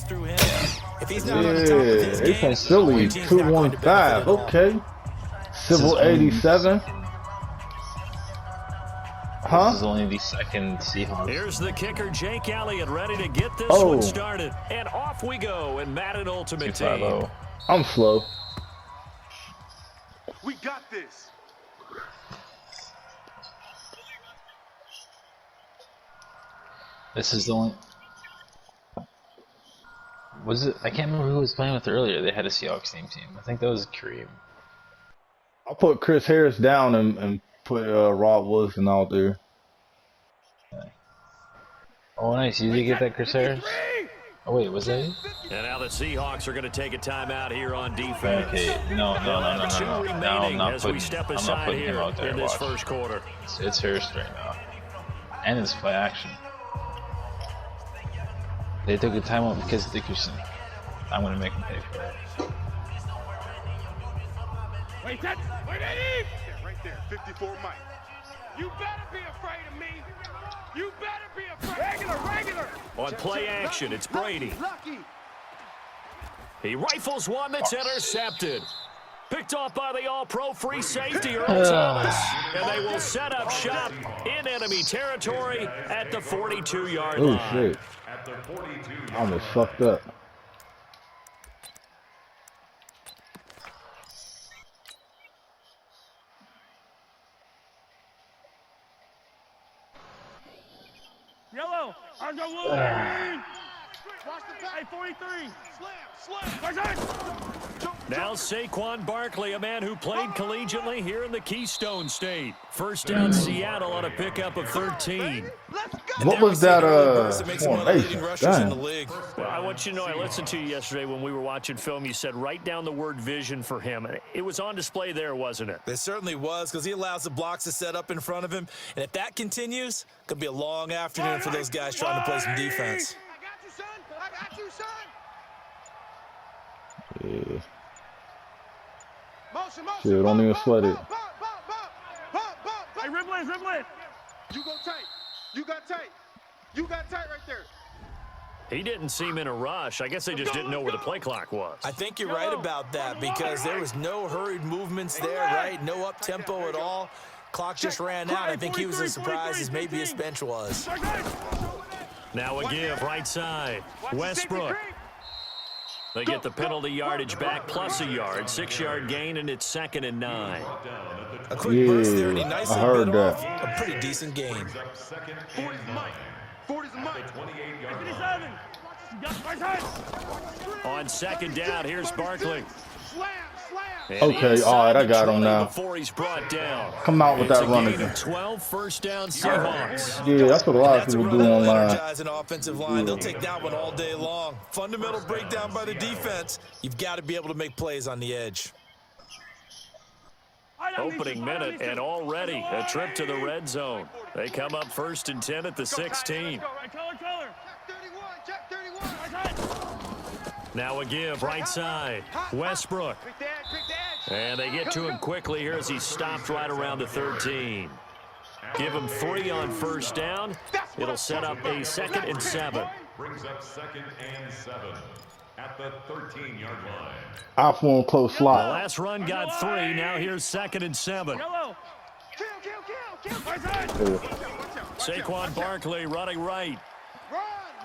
runs through him. If he's not on the top of his It's game, from Philly, team's not going to benefit 215. at all. Okay. Civil 87. Huh? This is only the second Seahawks. Here's the kicker, Jake Elliott, ready to get this one started. And off we go in Madden Ultimate Team. I'm slow. We got this. This is the only. Was it? I can't remember who was playing with earlier. They had a Seahawks team. I think that was Kareem. I'll put Chris Harris down and put Rod Wilson out there. Okay. Oh, nice. You did get that, Chris Harris? Oh, wait, was that you? And now the Seahawks are going to take a timeout here on defense. Okay, no. Now I'm not putting him out there. In this first quarter. It's Harris right now. And it's play action. They took a timeout because of Dickerson. I'm going to make him pay for it. Wait, Eddie! Right there, 54 Mike. You better be afraid of me. You better be afraid. Regular. On play action, it's Brady. He rifles one that's intercepted. Picked off by the all-pro free safety, Earl Thomas. And they will set up shop in enemy territory at the 42-yard line. Oh, shit. I almost fucked up. Yellow, on the Wolverine. Watch the back. 43. Slam. Now Saquon Barkley, a man who played collegiately here in the Keystone State. First down Seattle on a pickup of 13. What was that formation? Well, I want you to know, I listened to you yesterday when we were watching film. You said write down the word vision for him. It was on display there, wasn't it? It certainly was, because he allows the blocks to set up in front of him. And if that continues, it could be a long afternoon for those guys trying to play some defense. I got you, son. Yeah. Motion. Shit, don't even sweat it. Hey, Riblet. You go tight. You got tight right there. He didn't seem in a rush. I guess they just didn't know where the play clock was. I think you're right about that, because there was no hurried movements there, right? No up-tempo at all. Clock just ran out. I think he was as surprised as maybe his bench was. Now a give, right side. Westbrook. They get the penalty yardage back plus a yard. 6-yard gain, and it's 2nd and 9. A quick burst there, and he nicely heard bit that. off a pretty decent gain. 40's Mike. 40's Mike. 57. On 2nd down, here's Barkley. Slam. Okay, all right, I got him now. Before he's brought down. Come out with that running. 12 first down Seahawks. Yeah, that's what a lot of people do online. Energizing offensive line. They'll take that one all day long. Fundamental breakdown by the defense. You've got to be able to make plays on the edge. Opening minute, and already a trip to the red zone. They come up 1st and 10 at the 16. Now a give, right side. Westbrook. And they get to him quickly here as he stopped right around the 13. Give him 3 on first down. It'll set up a 2nd and 7. Brings up 2nd and 7 at the 13-yard line. Off one close The slot. last run got 3. Now here's 2nd and 7. Saquon Barkley running right.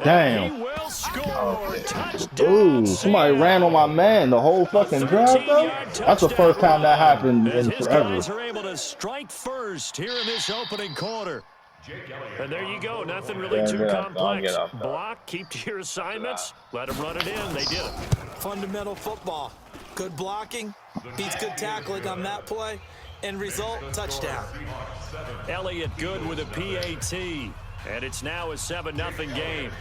Damn. He will score. Touchdown. Ooh, somebody ran on my man the whole fucking drive, though. That's the first time that happened in His forever. guys are able to strike first here in this opening quarter. And there you go. Nothing really too complex. Block, keep to your assignments, let them run it in. They did it. Fundamental football. Good blocking, beats good tackling on that play, and result, touchdown. Elliott good with a PAT. And it's now a 7-0 game.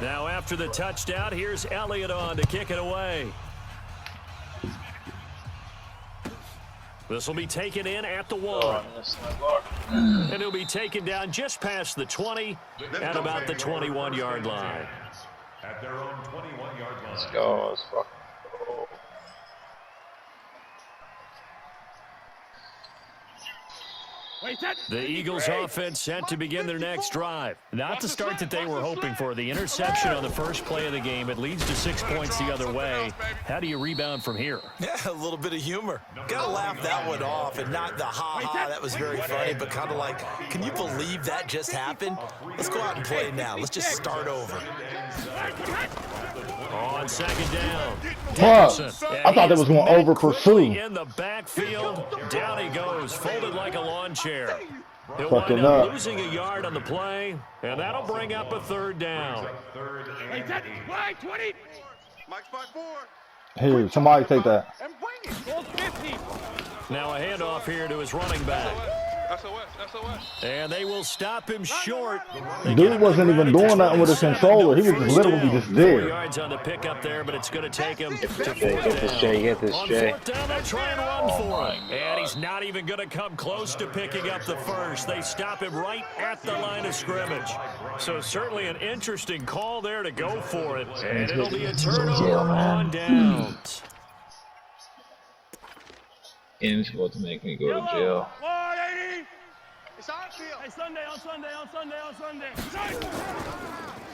Now after the touchdown, here's Elliott on to kick it away. This will be taken in at the 1. And it'll be taken down just past the 20 at about the 21-yard line. At their own 21-yard line. Let's go. Let's fucking go. The Eagles offense set to begin their next drive. Not the start that they were hoping for. The interception on the first play of the game. It leads to 6 points the other way. How do you rebound from here? Yeah, a little bit of humor. Gotta laugh that one off, and not the ha-ha, that was very funny, but kind of like, can you believe that just happened? Let's go out and play now. Let's just start over. On second down. Fuck. I thought that was going over pursue. In the backfield, down he goes, folded like a lawn chair. He'll Fucking wind up up. losing a yard on the play, and that'll bring up a third down. Here, somebody take that. Now a handoff here to his running back. SOS. And they will stop him short. Dude wasn't even doing nothing with his controller. He was just literally just 4 there. yards on the pickup there, but it's going to take him to fourth Get this, down. Jay. Get this, On Jay. fourth down, they try and run for him. And he's not even going to come close to picking up the first. They stop him right at the line of scrimmage. So certainly an interesting call there to go for it. And it'll be a turnover on downs. Game's about to make me go to jail. 180. It's our field. Hey, Sunday.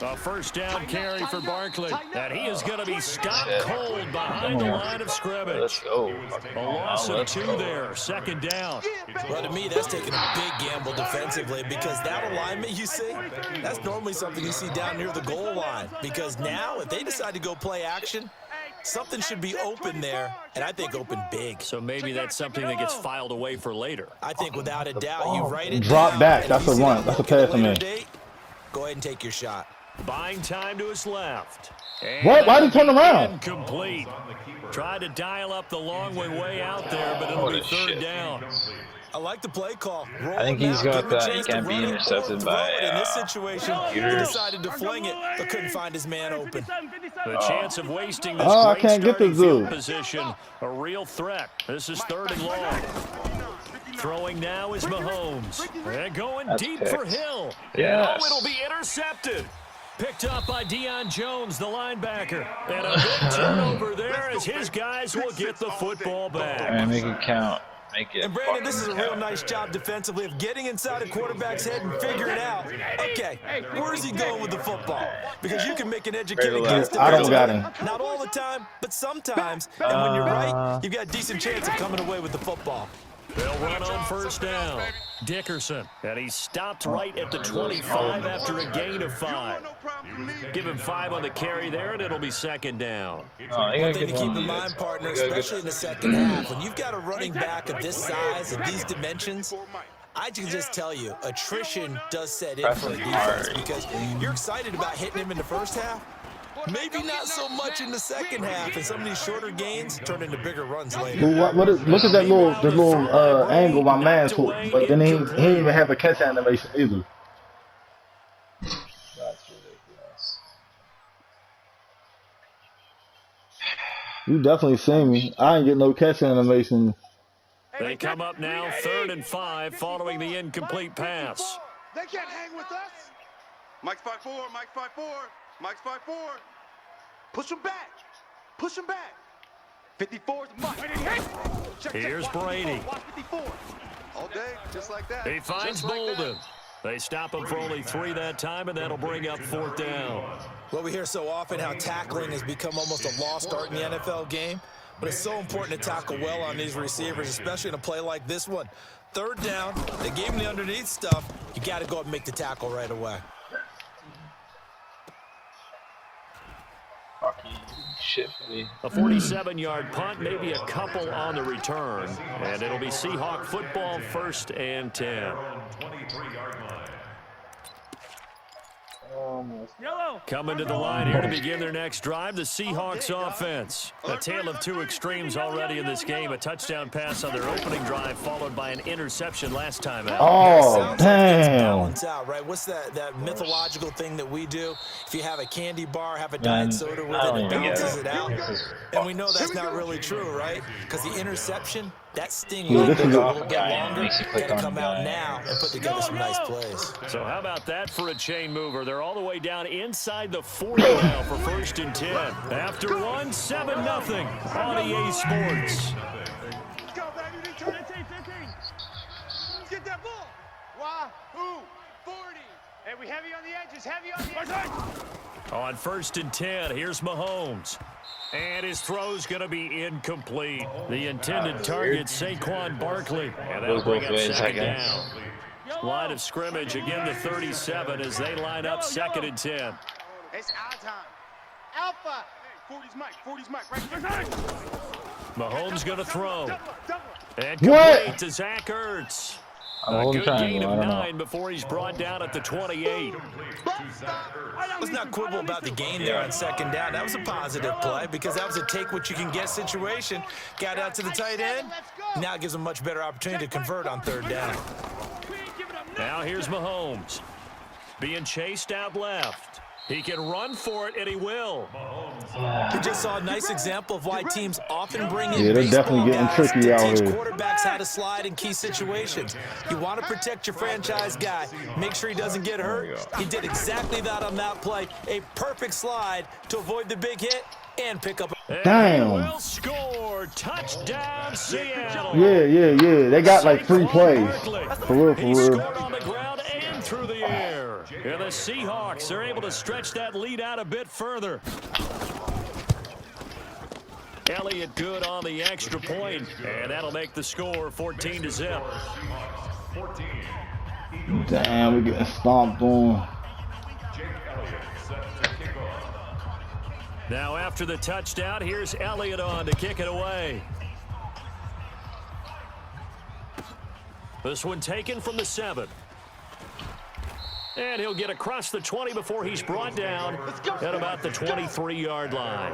A first down carry for Barkley. And he is going to be stopped cold behind the line of scrimmage. Let's go. A loss of 2 there. Second down. Well, to me, that's taking a big gamble defensively, because that alignment you see, that's normally something you see down near the goal line. Because now, if they decide to go play action, something should be open there, and I think open big. So maybe that's something that gets filed away for later. I think without a doubt, you write it Drop down, back. and That's you a see run. that That's a look at pass to later me. date, go ahead and take your shot. Buying time to his left. And What? Why did he turn around? incomplete. Tried to dial up the long way out there, but it'll be third down. I like the play call. Roll I think him he's out, got give him a that. He chance to can't be run it or intercepted throw by, it. In this situation, he computers. decided to fling it, but couldn't find his man open. The chance of wasting this Oh, I great can't get starting this field dude. position, a real threat. This is third and long. Throwing now is Mahomes. They're going That's deep picked. for Hill. Yes. Oh, it'll be intercepted. Picked up by Deion Jones, the linebacker. And a big turnover there as his guys will get the football All back. right, make it count. Make it. And Brandon, this is a fucking real count. nice job defensively of getting inside a quarterback's head and figuring out, okay, where's he going with the football? Because you can make an educated guess. I don't got him. Not all the time, but sometimes. And when you're right, you've got a decent chance of coming away with the football. They'll run on first down. Dickerson, and he's stopped right at the 25 after a gain of 5. Give him 5 on the carry there, and it'll be second down. Oh, they One gotta thing to get keep one in of mind, these. partner, They gotta get- especially in the second half, when you've got a running back of this size and these dimensions, I can just tell you, attrition does set in for a defense, because you're excited about hitting him in the first half. Maybe not so much in the second half, and some of these shorter gains turn into bigger runs later. Dude, look at that little angle my man took, but then he didn't even have a catch animation either. That's ridiculous. You definitely seen me. I ain't get no catch animation. They come up now, 3rd and 5, following the incomplete pass. They can't hang with us. Mike's 5-4. Mike's 5-4. Mike's 5-4. Push him back. Push him back. 54 is Mike. Here's Brady. Watch 54. All day, just like that. He finds Just like that. Bolden. They stop him for only 3 that time, and that'll bring up 4th down. Well, we hear so often how tackling has become almost a lost art in the NFL game, but it's so important to tackle well on these receivers, especially in a play like this one. 3rd down, they gave him the underneath stuff. You got to go up and make the tackle right away. Fucking shit, buddy. A 47-yard punt, maybe a couple on the return. And it'll be Seahawk football, 1st and 10. 23-yard line. Coming to the line here to begin their next drive, the Seahawks offense. A tale of 2 extremes already in this game. A touchdown pass on their opening drive, followed by an interception last time out. Oh, Sounds like it's damn. balance out, right? What's that mythological thing that we do? If you have a candy bar, have a diet soda with I don't it, it even get balances it. it out. This is And we know that's not really true, right? Because the interception, that sting Yeah, will this get is a a- little bit longer. Makes you click Gotta on come the out guy. now and put together some nice plays. So how about that for a chain mover? They're all the way down inside the 40 now for 1st and 10. After 1, 7-0 on EA Sports. Let's go, baby. Let's get that ball. we heavy on the edges, heavy on the edges. On 1st and 10, here's Mahomes. And his throw's going to be incomplete. The intended target, Saquon Barkley. And that'll bring up 2nd down. Line of scrimmage, again the 37 as they line up 2nd and 10. It's our time. Alpha. Hey, 40's Mike, right there. Mahomes going to throw. And What? complete to Zach Ertz. I'm A good gain of I don't 9 before he's brought down at the 28. Let's not quibble about the gain there on 2nd down. That was a positive play because that was a take-what-you-can-get situation. Got out to the tight end. Now it gives him a much better opportunity to convert on 3rd down. Now here's Mahomes. Being chased out left. He can run for it, and he will. We just saw a nice example of why teams often bring in Yeah, they're definitely getting baseball guys tricky to out teach here. quarterbacks how to slide in key situations. You want to protect your franchise guy. Make sure he doesn't get hurt. He did exactly that on that play. A perfect slide to avoid the big hit and pick up. Damn. Will score. Touchdown, Seattle. Yeah. They got like 3 plays. For real, He for real. scored on the ground and through the air. And the Seahawks are able to stretch that lead out a bit further. Elliott good on the extra point, and that'll make the score 14-0. Damn, we're getting stomped on. Now after the touchdown, here's Elliott on to kick it away. This one taken from the 7. And he'll get across the 20 before he's brought down at about the 23-yard line.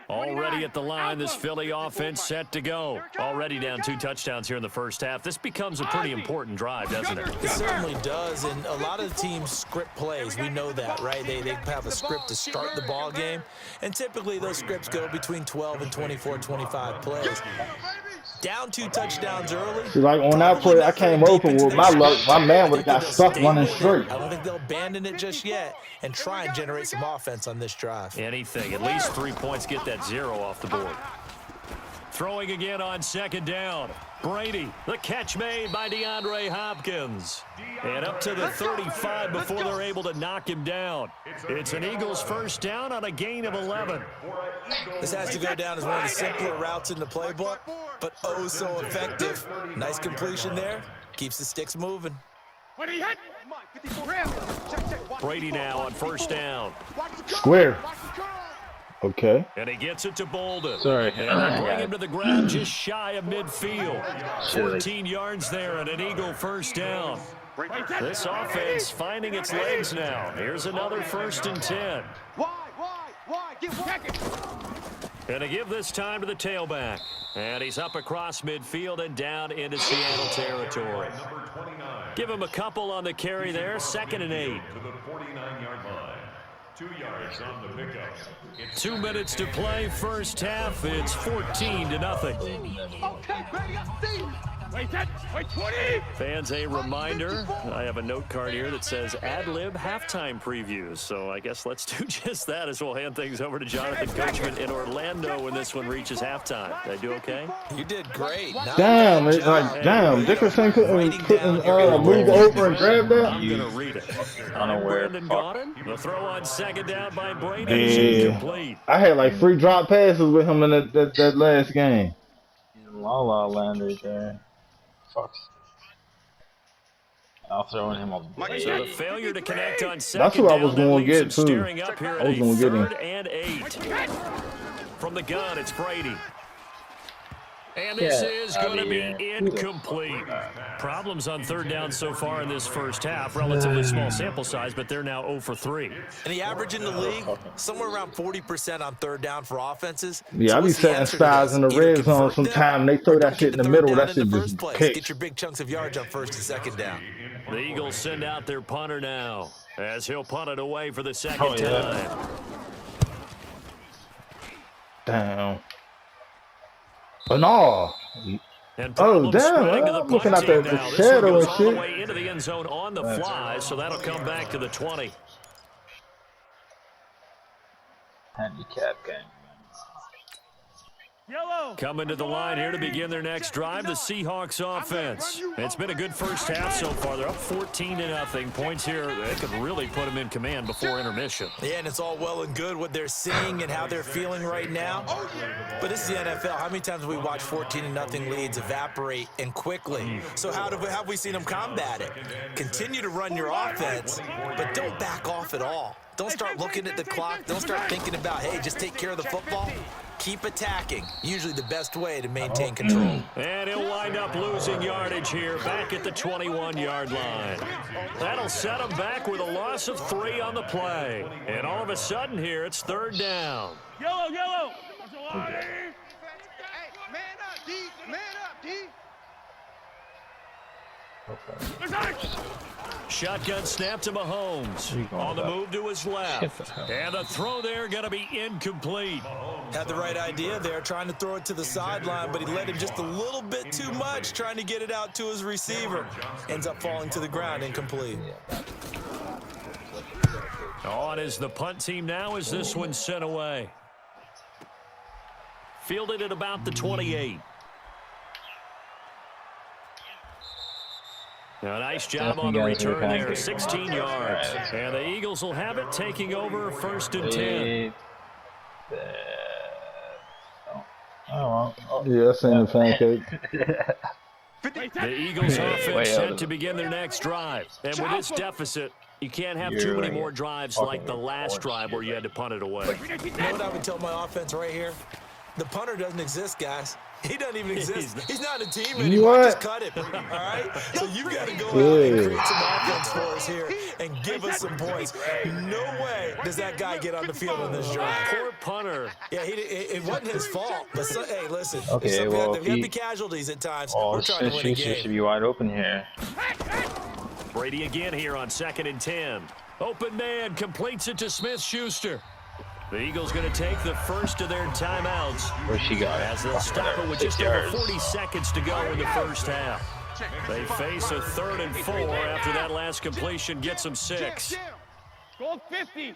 Already at the line, this Philly offense set to go. Already down 2 touchdowns here in the first half. This becomes a pretty important drive, doesn't it? It certainly does, and a lot of the teams script plays. We know that, right? They have a script to start the ball game, and typically those scripts go between 12 and 24, 25 plays. Down 2 touchdowns early. See, like on that play, I came open with my luck. My man would have got stuck running straight. I don't think they'll abandon it just yet and try and generate some offense on this drive. Anything, at least 3 points, get that 0 off the board. Throwing again on 2nd down. Brady, the catch made by DeAndre Hopkins. And up to the 35 before they're able to knock him down. It's an Eagles 1st down on a gain of 11. This has to go down as one of the simpler routes in the playbook, but oh so effective. Nice completion there. Keeps the sticks moving. Brady now on 1st down. Square. Okay. And he gets it to Bolden. Sorry. And they bring him to the ground just shy of midfield. 14 yards there and an Eagle 1st down. This offense finding its legs now. Here's another 1st and 10. Why? Get back. And to give this time to the tailback. And he's up across midfield and down into Seattle territory. Give him a couple on the carry there. 2nd and 8. To the 49-yard line. 2 yards on the pickup. 2 minutes to play, 1st half. It's 14-0. Okay, ready, I see you. Wait, 20. Fans, a reminder, I have a note card here that says ad-lib halftime previews. So I guess let's do just that as we'll hand things over to Jonathan Coachman in Orlando when this one reaches halftime. Did I do okay? You did great. Damn, it's like, damn, Dickerson couldn't move over and grab that. I'm going to read it. Unaware. Brandon Gaudin, the throw on 2nd down by Brady is incomplete. I had like 3 drop passes with him in that last game. La La Land right there. Fuck. I'll throw him on. So the failure to connect on 2nd That's what I was down, going to that get, leaves him too. staring up here I was at a going to get him. 3rd and 8. From the gun, it's Brady. And this is going to be incomplete. Problems on 3rd down so far in this 1st half. Relatively small sample size, but they're now 0 for 3. And the average in the league, somewhere around 40% on 3rd down for offenses. Yeah, I be setting styles in the red zone sometime. They throw that shit in the middle. That shit just kicks. Get your big chunks of yards on 1st and 2nd down. The Eagles send out their punter now as he'll punt it away for the 2nd time. Damn. But no. And Oh, damn. spreading to the I'm looking punt at team the now. This one shadow goes and all the shit. way into the end zone on the fly, so that'll come back to the 20. Handicap game. Coming to the line here to begin their next drive, the Seahawks offense. It's been a good first half so far. They're up 14-0. Points here, they could really put them in command before intermission. Yeah, and it's all well and good what they're seeing and how they're feeling right now. But this is the NFL. How many times have we watched 14-0 leads evaporate and quickly? So how have we seen them combat it? Continue to run your offense, but don't back off at all. Don't start looking at the clock. Don't start thinking about, hey, just take care of the football. Keep attacking. Usually the best way to maintain control. And he'll wind up losing yardage here back at the 21-yard line. That'll set him back with a loss of 3 on the play. And all of a sudden here, it's 3rd down. Yellow. Hey, man up, D. Man up, D. Shotgun snap to Mahomes. On the move to his left. And the throw there going to be incomplete. Had the right idea there, trying to throw it to the sideline, but he led him just a little bit too much, trying to get it out to his receiver. Ends up falling to the ground, incomplete. On is the punt team now as this one's sent away. Fielded at about the 28. A nice job on the return there, 16 yards. And the Eagles will have it, taking over 1st and 10. Yeah, that's in the pancake. The Eagles offense set to begin their next drive. And with this deficit, you can't have too many more drives like the last drive where you had to punt it away. You know what I would tell my offense right here? The punter doesn't exist, guys. He doesn't even exist. He's not a team anymore. Just cut him. All right? So you got to go out and create some offense for us here and give us some points. No way does that guy get on the field in this drive. Poor punter. Yeah, it wasn't his fault. But hey, listen. Okay, well, there have to be casualties at times. We're trying to win a game. Should be wide open here. Brady again here on 2nd and 10. Open man completes it to Smith-Schuster. The Eagles going to take the first of their timeouts. Where's she got it? As they'll stop it with just over 40 seconds to go in the first half. They face a 3rd and 4 after that last completion gets them 6. Goal 50.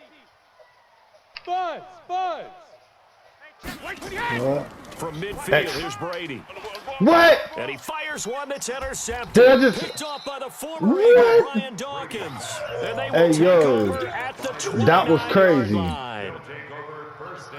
Buzz. From midfield, here's Brady. What? And he fires one that's intercepted. Did I just... Picked off by the former Eagle, Brian Dawkins. And they will take over at the 29-yard that was crazy. line.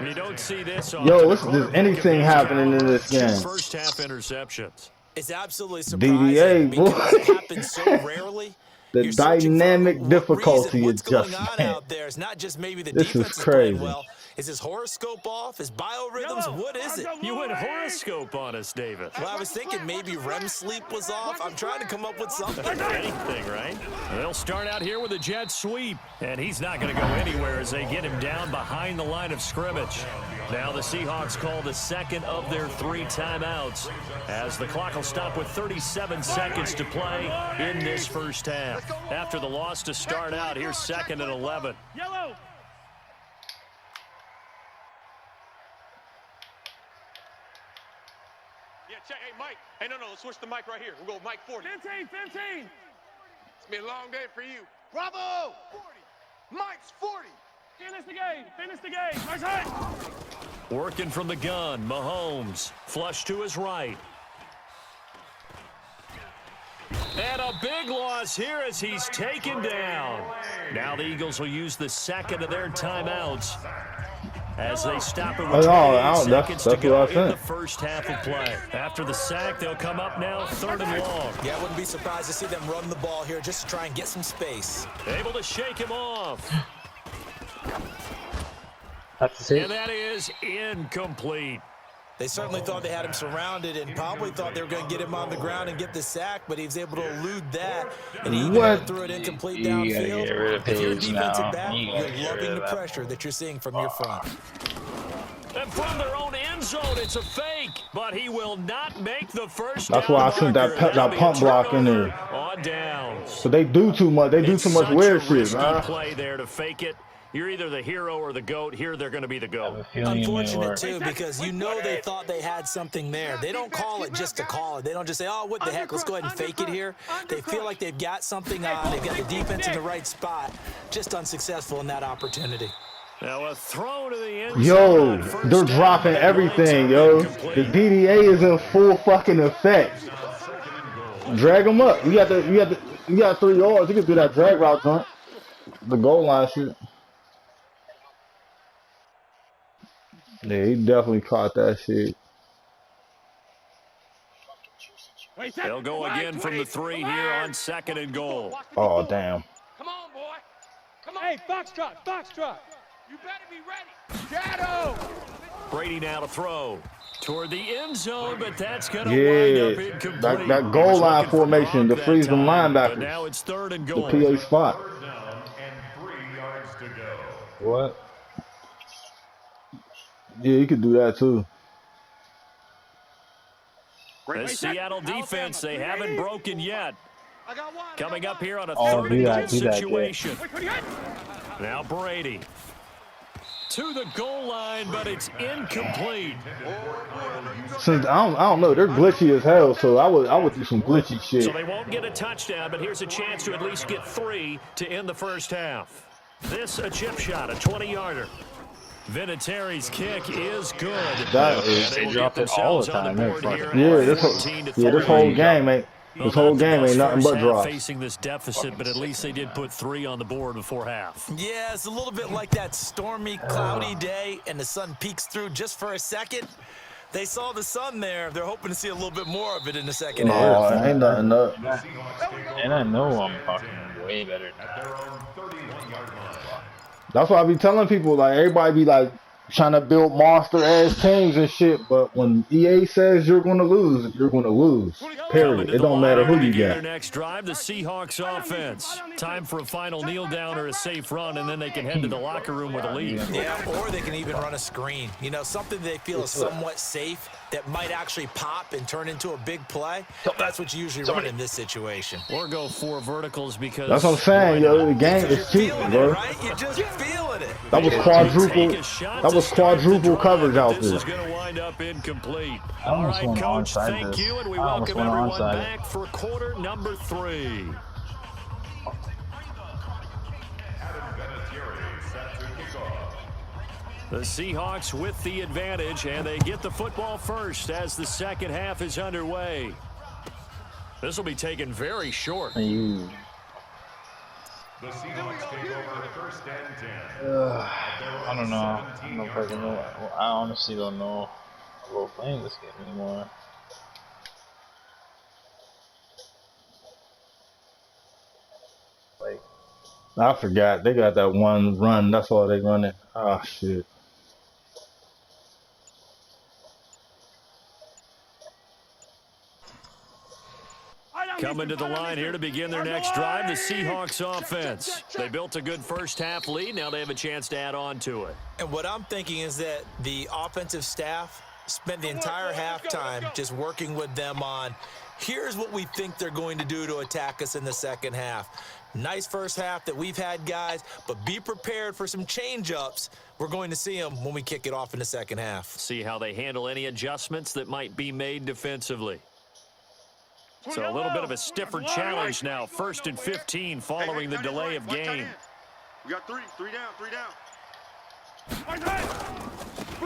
You don't see this on There's anything happening in this game. First half interceptions. It's absolutely surprising DDA, boy. because it happens so rarely. The dynamic difficulty what's going adjustment. on out there. It's not just maybe the This defense is crazy. playing well. Is his horoscope off? His biorhythms? What is it? You went horoscope on us, David. Well, I was thinking maybe REM sleep was off. I'm trying to come up with something. Anything, right? They'll start out here with a jet sweep, and he's not going to go anywhere as they get him down behind the line of scrimmage. Now the Seahawks call the 2nd of their 3 timeouts as the clock will stop with 37 seconds to play in this first half. After the loss to start out, here's 2nd and 11. Yellow. Yeah, check. Hey, Mike. Hey, no, let's switch the mic right here. We'll go Mike 40. 15. It's been a long day for you. Bravo! 40. Mike's 40. Finish the game. Nice hit. Working from the gun, Mahomes. Flush to his right. And a big loss here as he's taken down. Now the Eagles will use the 2nd of their timeouts as they stop it with 28 seconds to go in the first half of play. After the sack, they'll come up now 3rd and long. Yeah, I wouldn't be surprised to see them run the ball here just to try and get some space. Able to shake him off. And that is incomplete. They certainly thought they had him surrounded and probably thought they were going to get him on the ground and get the sack, but he was able to elude that, and he threw it incomplete downfield. If you're a defensive back, you're loving the pressure that you're seeing from your front. And from their own end zone, it's a fake, but he will not make the first. That's why I sent that pump block in there. On downs. But they do too much. They do too much weird shit, man. Play there to fake it. You're either the hero or the GOAT. Here, they're going to be the GOAT. Unfortunate, too, because you know they thought they had something there. They don't call it just to call it. They don't just say, oh, what the heck, let's go ahead and fake it here. They feel like they've got something on. They've got the defense in the right spot. Just unsuccessful in that opportunity. Now a throw to the end Yo, zone on first they're down, dropping but it everything, winds yo. up The incomplete. DDA is in full fucking effect. Drag them up. You got 3 yards. You can do that drag route joint. The goal line shit. Yeah, he definitely caught that shit. They'll go again from the 3 here on 2nd and goal. Oh, damn. Come on, boy. Come on. Hey, Foxtrot. You better be ready. Shadow. Brady now to throw toward the end zone, but that's going to wind up Yeah, incomplete. that goal line formation to freeze them But now linebackers. it's 3rd and The goal. PA spot. 3rd down and 3 yards to go. What? Yeah, you could do that too. The Seattle defense, they haven't broken yet. Coming up here on a Oh, 3rd do and that, goal do that, situation. Now Brady to the goal line, but it's incomplete. Since I don't know, they're glitchy as hell. So I would do some glitchy So shit. they won't get a touchdown, but here's a chance to at least get 3 to end the first half. This a chip shot, a 20-yarder. Vinatieri's kick is good. That And is, they will drop get it all the themselves on time. the They're board fucking- here yeah, at this 14-3. whole game ain't. This whole Not the game best ain't nothing first but half drops. facing this deficit, but at least they did put 3 on the board before half. Yeah, it's a little bit like that stormy, cloudy day, and the sun peeks through just for a second. They saw the sun there. They're hoping to see a little bit more of it in the second half. Oh, it ain't nothing up. And I know I'm fucking way better than At that. their own 31-yard line. That's why I be telling people, like, everybody be like trying to build monster ass teams and shit, but when EA says you're gonna lose, you're gonna lose. Period. It don't matter who you Begin their got. next drive, the Seahawks offense. Time for a final kneel down or a safe run, and then they can head to the locker room with a lead. Yeah, or they can even run a screen. You know, something they feel is somewhat safe that might actually pop and turn into a big play. That's what you usually run in this situation. Or go 4 verticals because... That's what I'm saying, yo. The game Because is you're cheating, feeling bro. it, right? You're just feeling it. That was quadruple. That was quadruple coverage out This is there. going to wind up incomplete. I All almost right, went Coach, onside thank this. you, and we I almost welcome went everyone onside. back for quarter number 3. Adam Vinatieri set to kick off. The Seahawks with the advantage, and they get the football first as the second half is underway. This will be taken very short. You. The Seahawks take over 1st and 10. I don't know. I don't know if I can know. I honestly don't know about playing this game anymore. Like, I forgot. They got that one run. That's all they running. Ah, shit. Coming to the line here to begin their next drive, the Seahawks offense. They built a good first half lead. Now they have a chance to add on to it. And what I'm thinking is that the offensive staff spent the entire halftime just working with them on, here's what we think they're going to do to attack us in the second half. Nice first half that we've had, guys, but be prepared for some change-ups. We're going to see them when we kick it off in the second half. See how they handle any adjustments that might be made defensively. So a little bit of a stiffer challenge now. 1st and 15 following the delay of game. We got 3 down.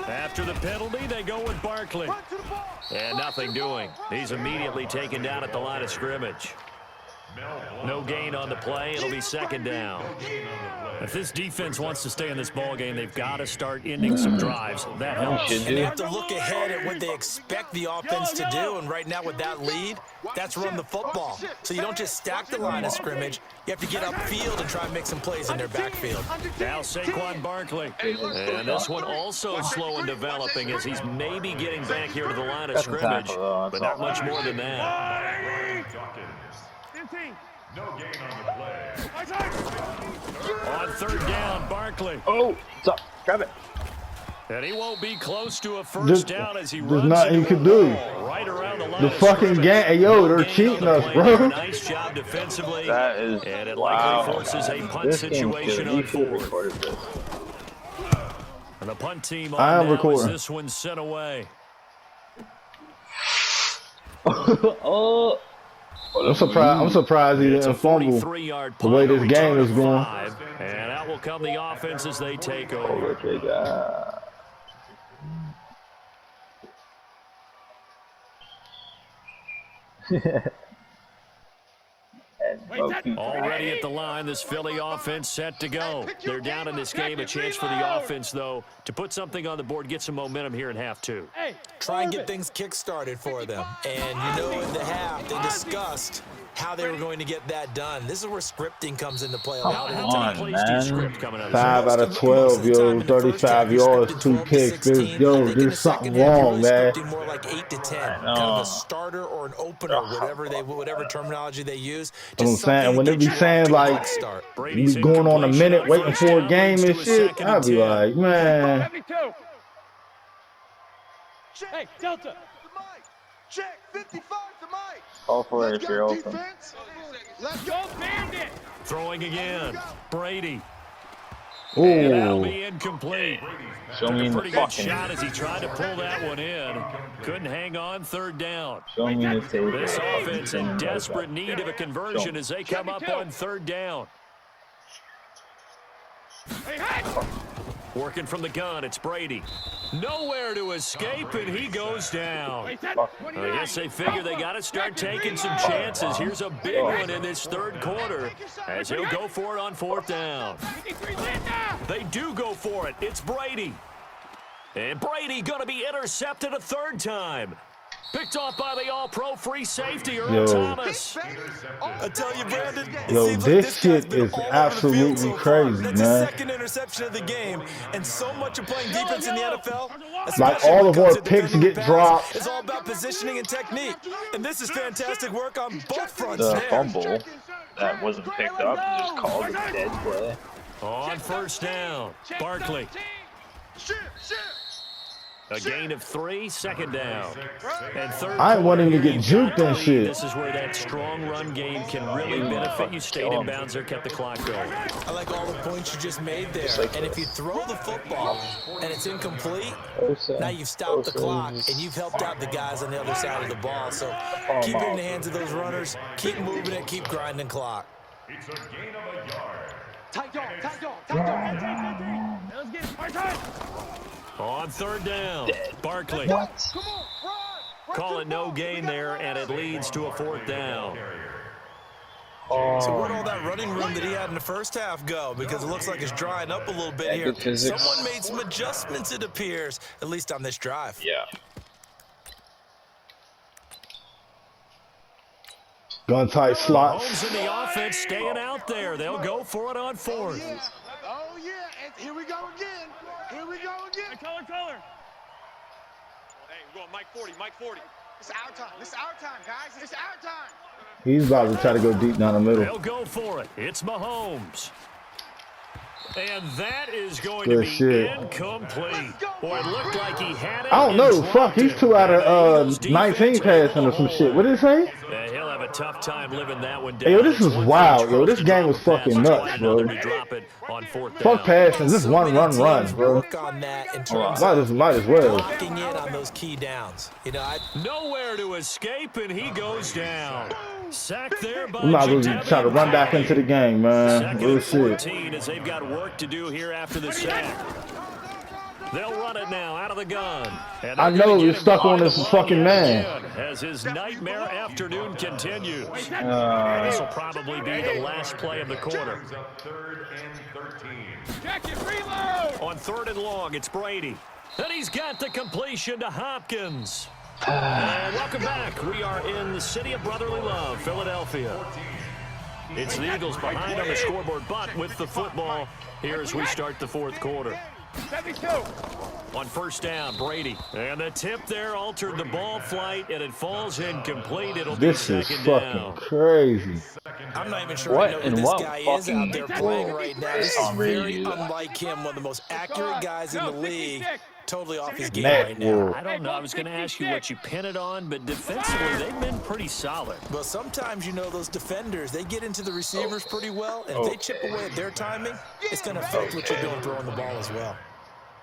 After the penalty, they go with Barkley. And nothing doing. He's immediately taken down at the line of scrimmage. No gain on the play. It'll be second down. If this defense wants to stay in this ball game, they've got to start ending some drives. That helps. And they have to look ahead at what they expect the offense to do. And right now with that lead, that's run the football. So you don't just stack the line of scrimmage. You have to get upfield and try and make some plays in their backfield. Now Saquon Barkley. And this one also slow and developing as he's maybe getting back here to the line of That's a scrimmage. tackle, though. But not much more than that. No gain on the play. On 3rd down, Barkley. oh, stop, grab it. And he won't be close to a first down as he There's runs nothing into you a can do. wall right around the line The of fucking scrimmage. game. Hey, yo, they're No gain cheating on the us, play, bro. but a nice job defensively. That is And it wow. likely forces a punt This game situation on should have 4th. recorded this. And the punt team I on am now recording. as this one's sent away. Oh, I'm surprised he didn't fumble. The way this game is going. And out will come the offense as they take over. Already at the line, this Philly offense set to go. They're down in this game. A chance for the offense, though, to put something on the board, get some momentum here in half two. Try and get things kick-started for them. And, you know, in the half, they discussed how they were going to get that done. This is where scripting comes into play. Come on, man. 5 out of 12, yo, 35 yards, 2 kicks. There's something wrong, man. More like 8 to 10, kind of a starter or an opener, whatever terminology they use. You know what I'm saying? When they be saying, like, you be going on a minute waiting for a game and shit, I'll be like, man. Hey, Delta. Check 55 to Mike. Call for it if you're open. Let's go, Bandit. Throwing again. Brady. Ooh. And that'll be incomplete. Show me A in the pretty good fucking. shot as he tried to pull that one in. Couldn't hang on third down. Show me the tape. This offense in desperate need of a conversion as they come up on third down. Working from the gun, it's Brady. Nowhere to escape, and he goes down. I guess they figure they got to start taking some chances. Here's a big one in this third quarter as he'll go for it on fourth down. They do go for it. It's Brady. And Brady going to be intercepted a third time. Picked off by the all-pro free safety, Earl Thomas. I tell you, Brandon, Yo, this shit is absolutely crazy, That's man. his second interception of the game, and so much of playing defense in the NFL, Like, all of our picks get dropped. It's all about positioning and technique, and this is fantastic work on both fronts. The fumble that wasn't picked up and just called a dead play. On first down, Barkley. A gain of 3, second down. And third I ain't want him to get juked and shit. This is where that strong run game can really benefit you. Stayed in bounds there, kept the clock going. I like all the points you just made there. And if you throw the football and it's incomplete, now you've stopped the clock and you've helped out the guys on the other side of the ball. So keep it in the hands of those runners, keep moving it, keep grinding clock. It's a gain of a yard. Tight dog, tight dog, tight dog. Let's get it. My time. On third down, Barkley. What? Come on, run. Call it no gain there, and it leads to a fourth down. So where'd all that running room that he had in the first half go? Because it looks like it's drying up a little bit here. Good physics. Someone made some adjustments, it appears, at least on this drive. Yeah. Gun tight slots. Holmes in the offense staying out there. They'll go for it on fourth. Oh, yeah. And here we go again. Here we go again. Color. Hey, we're going Mike 40, Mike 40. It's our time. It's our time, guys. It's our time. He's about to try to go deep down the middle. They'll go for it. It's Mahomes. And that is going Good to be shit. Incomplete. Boy, it looked like he had it. I don't know. Fuck, he's 2 out of 19 passing or some shit. What did it say? He'll have a tough time living that one down. Hey, yo, this is wild, yo. This game was fucking nuts, bro. Fuck passing. This is one run, bro. Work on that in terms Might as well. locking in on those key downs. You know, Nowhere to escape, and he goes down. Sacked there by We might as well try to run back into the game, man. Real shit. 14 as they've got work to do here after the sack. They'll run it now out of the gun. And I know you're stuck on this fucking man. As his nightmare afternoon continues. This will probably be the last play of the quarter. Third and 13. Jacket, reload. On third and long, it's Brady. And he's got the completion to Hopkins. And welcome back. We are in the city of brotherly love, Philadelphia. It's the Eagles behind on the scoreboard, but with the football here as we start the fourth quarter. 72. On first down, Brady. And the tip there altered the ball flight, and it falls incomplete. It'll be This is second fucking down. crazy. I'm not even sure What I know in who this what guy is out fucking there playing right now. This is very Unreal. unlike him, one of the most accurate guys in the league. Totally off his game Matt right now. Wolf. I don't know. I was going to ask you what you pin it on, but defensively, they've been pretty solid. Well, sometimes, you know, those defenders, they get into the receivers pretty well, and if they chip away at their timing, it's going to affect what you're doing throwing the ball as well.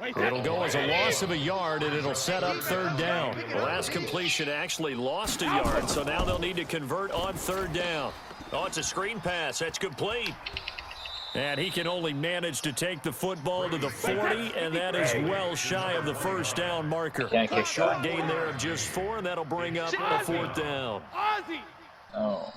It'll go as a loss of a yard, and it'll set up third down. The last completion actually lost a yard, so now they'll need to convert on third down. Oh, it's a screen pass. That's complete. And he can only manage to take the football to the 40, and that is well shy of the first down marker. A short gain there of just 4, and that'll bring up a fourth down. Oh.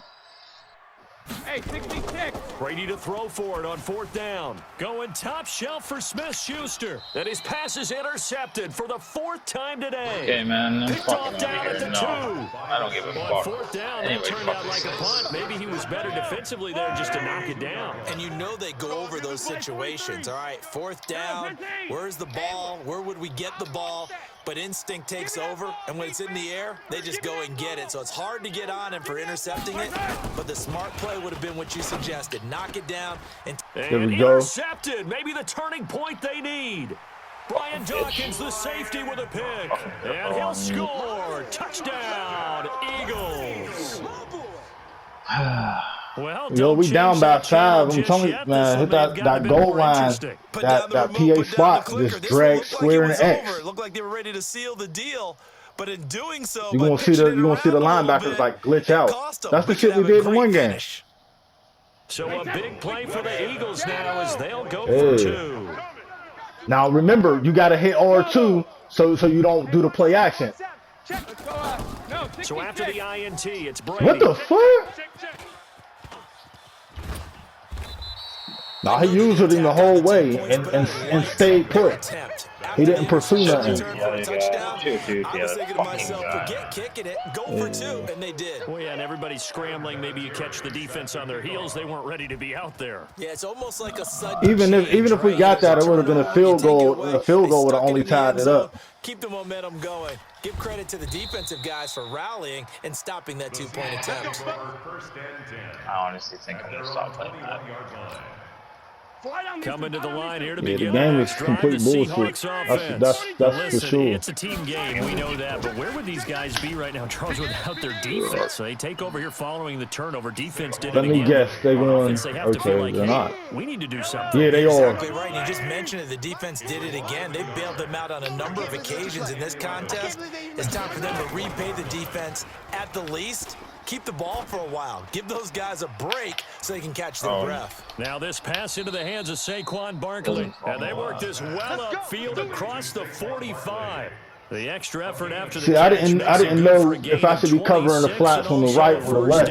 Hey, 66. Ready to throw for it on fourth down. Going top shelf for Smith-Schuster. And his pass is intercepted for the 4th time today. Okay, man. I'm Picked off fucking down over at the here. 2. No, I don't give a On fuck. fourth down, Anyway, that turned fuck out like a this. punt. Maybe he was better defensively there just to knock it down. And you know they go over those situations. All right, fourth down, where's the ball? Where would we get the ball? But instinct takes over, and when it's in the air, they just go and get it. So it's hard to get on him for intercepting it, but the smart play would have been what you suggested. Knock it down. And There we go. Intercepted. Maybe the turning point they need. Brian Dawkins, the safety, with a pick. And he'll score. Touchdown, Eagles. Well, Yo, we down by 5. I'm telling you, man, hit that goal line, that PA spot, just drag square in the X. It looked like they were ready to seal the deal, but in doing so, You gonna see the linebackers like glitch out. That's the shit we did in one game. So a big play for the Eagles now as they'll go for 2. Now remember, you gotta hit R2 so you don't do the play action. So after the INT, it's Brady. What the fuck? Nah, he used it in the whole way and stayed put. He didn't pursue nothing. I was thinking to myself, forget kicking it, go for 2, and they did. Well, yeah, and everybody's scrambling. Maybe you catch the defense on their heels. They weren't ready to be out there. Yeah, it's almost like a sudden Even if we got that, it would have been a field goal. A field goal would have only tied it up. Keep the momentum going. Give credit to the defensive guys for rallying and stopping that 2-point attempt. I honestly think I'm going to stop playing that. Coming to the line here to Yeah, begin the game the is complete bullshit. That's for Listen, sure. it's a team game. We know that. But where would these guys be right now, Charles, without their defense? So they take over here following the turnover. Defense did it Let me again. guess, they're going, Offense, they have to feel okay, like, they're hey, not. we need to do something. Yeah, they are. Exactly right. You just mentioned it. The defense did it again. They bailed them out on a number of occasions in this contest. It's time for them to repay the defense at the least. Keep the ball for a while. Give those guys a break so they can catch their breath. Now this pass into the hands of Saquon Barkley. And they work this well upfield across the 45. The extra effort after the See, I didn't know if I should be covering the flats on the right or the left.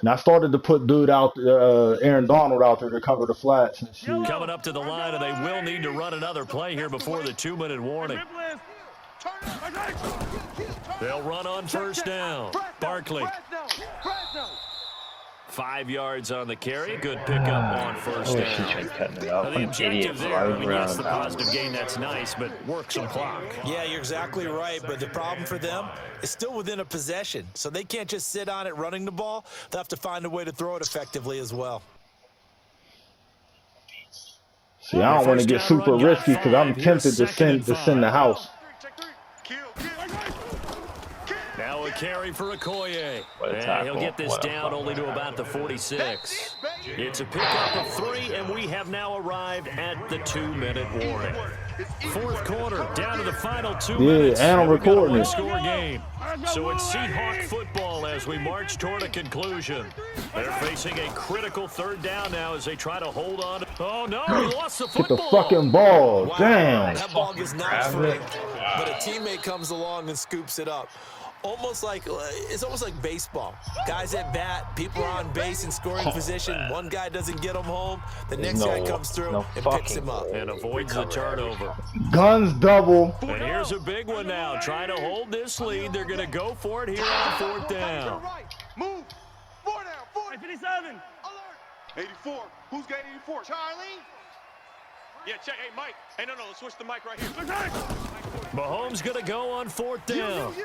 And I started to put Aaron Donald out there to cover the flats and shit. Coming up to the line, and they will need to run another play here before the 2-minute warning. They'll run on first down. Barkley. 5 yards on the carry. Good pickup on first down. Now, the objective there, I mean, yes, the positive gain, that's nice, but work some clock. Yeah, you're exactly right, but the problem for them is still within a possession, so they can't just sit on it running the ball. They'll have to find a way to throw it effectively as well. See, I don't want to get super risky because I'm tempted to send the house. Now a carry for Okoye. And he'll get this down only to about the 46. It's a pickup of 3, and we have now arrived at the 2-minute warning. Fourth quarter, down to the final 2 minutes. Yeah, and I'm recording it. Score game. So it's Seahawk football as we march toward a conclusion. They're facing a critical third down now as they try to hold on. Oh, no, he lost the football. Get the fucking ball. Wow, Damn. that ball gets knocked free, but a teammate comes along and scoops it up. It's almost like baseball. Guys at bat, people are on base in scoring position. One guy doesn't get him home. The next guy comes through and picks him up. And avoids the turnover. Guns double. And here's a big one now. Trying to hold this lead. They're going to go for it here on fourth down. Move. 4 down. 57. Alert. 84. Who's got 84? Charlie. Yeah, check. Hey, Mike. Hey, no, let's switch the mic right here. Mahomes going to go on fourth down. You.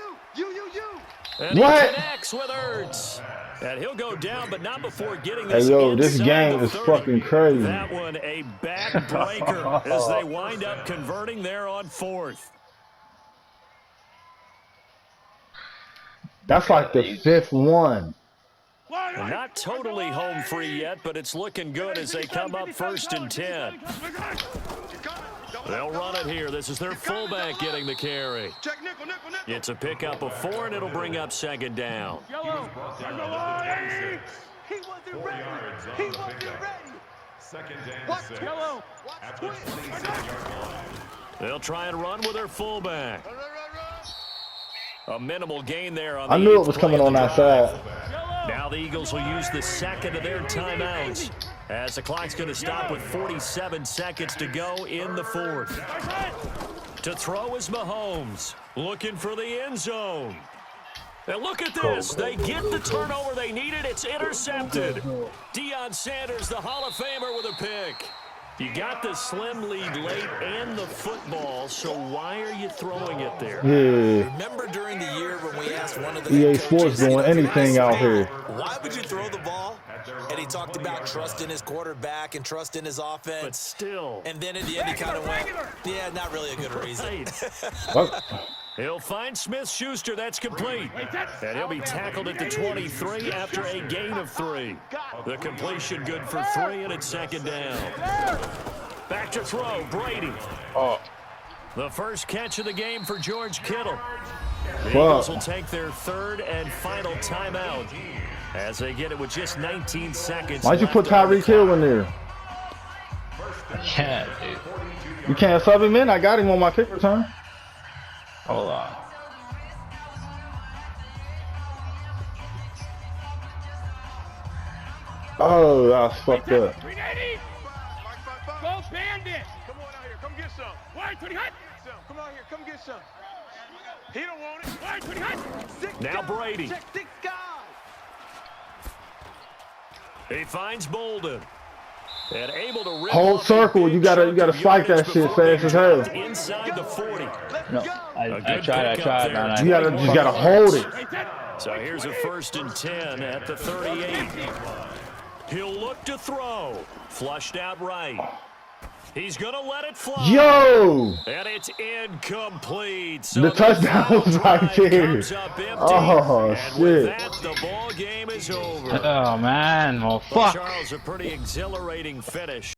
And he connects with Ertz. And he'll go down, but not before getting this. Hey, yo, this inside game the is 30. fucking crazy. That one a backbreaker as they wind up converting there on fourth. That's like the 5th one. Not totally home free yet, but it's looking good as they come up 1st and 10. They'll run it here. This is their fullback getting the carry. It's a pickup of 4, and it'll bring up second down. He wasn't ready. He wasn't ready. Second and 6. At the 26-yard line. They'll try and run with their fullback. A minimal gain there on I the knew it 8th was play coming of on the that drive. side. Now the Eagles will use the second of their timeouts as the clock's going to stop with 47 seconds to go in the 4th. To throw is Mahomes, looking for the end zone. And look at this. They get the turnover they needed. It's intercepted. Deion Sanders, the Hall of Famer, with a pick. You got the slim lead late and the football, so why are you throwing it there? Yeah. Remember during the year when we asked one of the EA head Sports coaches, doing anything out here. why would you throw the ball? And he talked about trust in his quarterback and trust in his offense. But still. And then in the end, he kind of went, yeah, not really a good reason. What? He'll find Smith-Schuster. That's complete. And he'll be tackled at the 23 after a gain of 3. The completion good for 3, and it's second down. Back to throw, Brady. Oh. The first catch of the game for George Kittle. The Eagles will take their 3rd and final timeout as they get it with just 19 seconds. Why'd you put Tyreek Hill in there? Yeah, dude. You can't sub him in? I got him on my kick return. Hold on. Oh, I was fucked up. 380. Go bandit. Come on out here. Come get some. Why, 20 hot? Come on here. Come get some. He don't want it. Why, 20 hot? Now Brady. Check 6 guys. He finds Bolden. And able to rip Hold off circle. You gotta spike that shit fast as hell. Inside the 40. No, I tried, man. You just gotta hold it. So here's a 1st and 10 at the 38. He'll look to throw. Flushed out right. He's going to let it fly. Yo! And it's incomplete. So The touchdown was right there. Oh, and with shit. that, the ball game is over. Oh, man. Well, fuck. Charles, a pretty exhilarating finish.